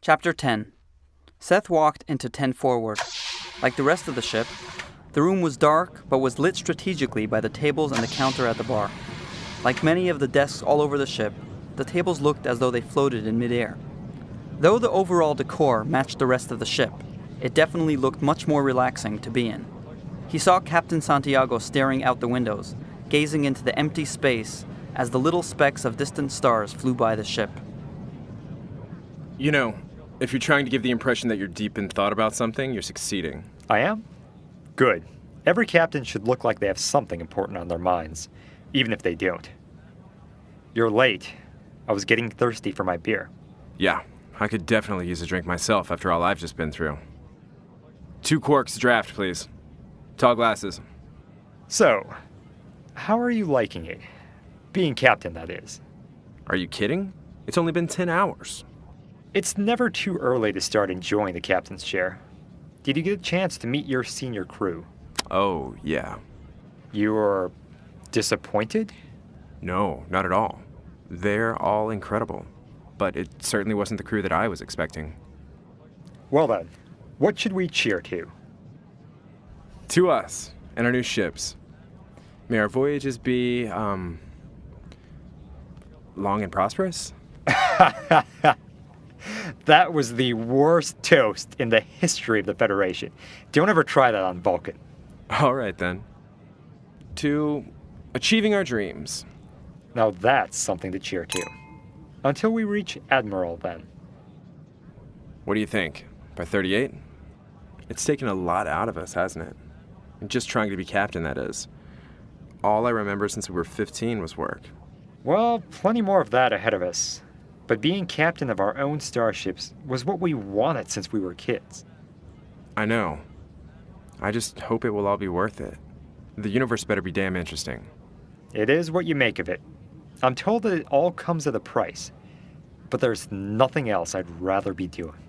Chapter 10. Seth walked into 10 forward. Like the rest of the ship, the room was dark but was lit strategically by the tables and the counter at the bar. Like many of the desks all over the ship, the tables looked as though they floated in midair. Though the overall decor matched the rest of the ship, it definitely looked much more relaxing to be in. He saw Captain Santiago staring out the windows, gazing into the empty space as the little specks of distant stars flew by the ship. You know, if you're trying to give the impression that you're deep in thought about something, you're succeeding. I am? Good. Every captain should look like they have something important on their minds, even if they don't. You're late. I was getting thirsty for my beer. Yeah, I could definitely use a drink myself after all I've just been through. 2 corks draft, please. Tall glasses. So, how are you liking it? Being captain, that is. Are you kidding? It's only been 10 hours. It's never too early to start enjoying the captain's chair. Did you get a chance to meet your senior crew? Oh, yeah. You were disappointed? No, not at all. They're all incredible. But it certainly wasn't the crew that I was expecting. Well then, what should we cheer to? To us, and our new ships. May our voyages be, long and prosperous? That was the worst toast in the history of the Federation. Don't ever try that on Vulcan. All right, then. To achieving our dreams. Now that's something to cheer to. Until we reach Admiral, then. What do you think? By 38? It's taken a lot out of us, hasn't it? And just trying to be captain, that is. All I remember since we were 15 was work. Well, plenty more of that ahead of us. But being captain of our own starships was what we wanted since we were kids. I know. I just hope it will all be worth it. The universe better be damn interesting. It is what you make of it. I'm told that it all comes at a price. But there's nothing else I'd rather be doing.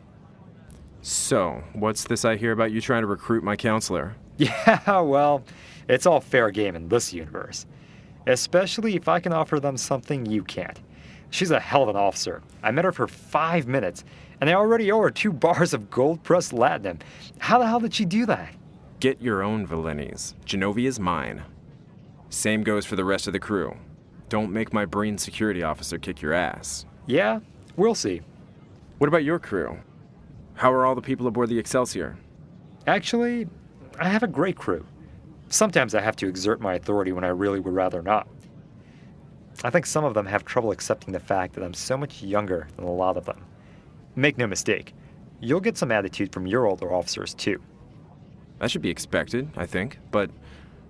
So, what's this I hear about you trying to recruit my counselor? Yeah, well, it's all fair game in this universe. Especially if I can offer them something you can't. She's a hell of an officer. I met her for 5 minutes, and I already owe her 2 bars of gold-pressed latinum. How the hell did she do that? Get your own Valeni's. Genovia's mine. Same goes for the rest of the crew. Don't make my Breen security officer kick your ass. Yeah, we'll see. What about your crew? How are all the people aboard the Excelsior? Actually, I have a great crew. Sometimes I have to exert my authority when I really would rather not. I think some of them have trouble accepting the fact that I'm so much younger than a lot of them. Make no mistake, you'll get some attitude from your older officers too. That should be expected, I think, but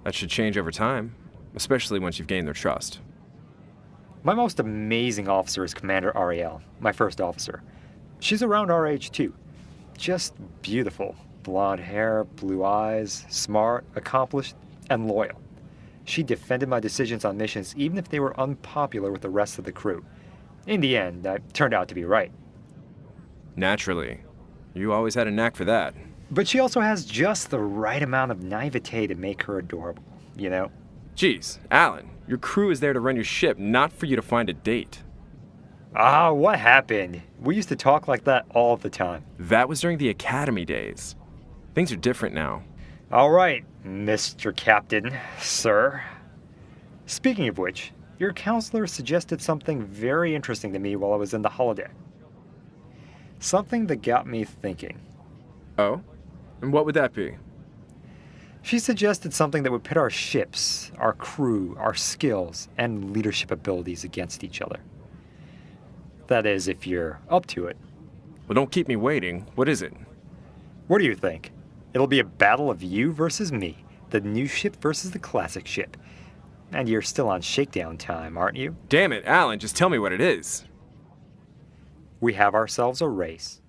that should change over time, especially once you've gained their trust. My most amazing officer is Commander Ariel, my first officer. She's around our age too. Just beautiful. Blonde hair, blue eyes, smart, accomplished, and loyal. She defended my decisions on missions even if they were unpopular with the rest of the crew. In the end, I turned out to be right. Naturally. You always had a knack for that. But she also has just the right amount of naivete to make her adorable, you know? Jeez, Alan, your crew is there to run your ship, not for you to find a date. Ah, what happened? We used to talk like that all the time. That was during the academy days. Things are different now. All right, Mr. Captain, sir. Speaking of which, your counselor suggested something very interesting to me while I was in the holodeck. Something that got me thinking. Oh? And what would that be? She suggested something that would pit our ships, our crew, our skills, and leadership abilities against each other. That is, if you're up to it. Well, don't keep me waiting. What is it? What do you think? It'll be a battle of you versus me, the new ship versus the classic ship. And you're still on shakedown time, aren't you? Damn it, Alan, just tell me what it is. We have ourselves a race.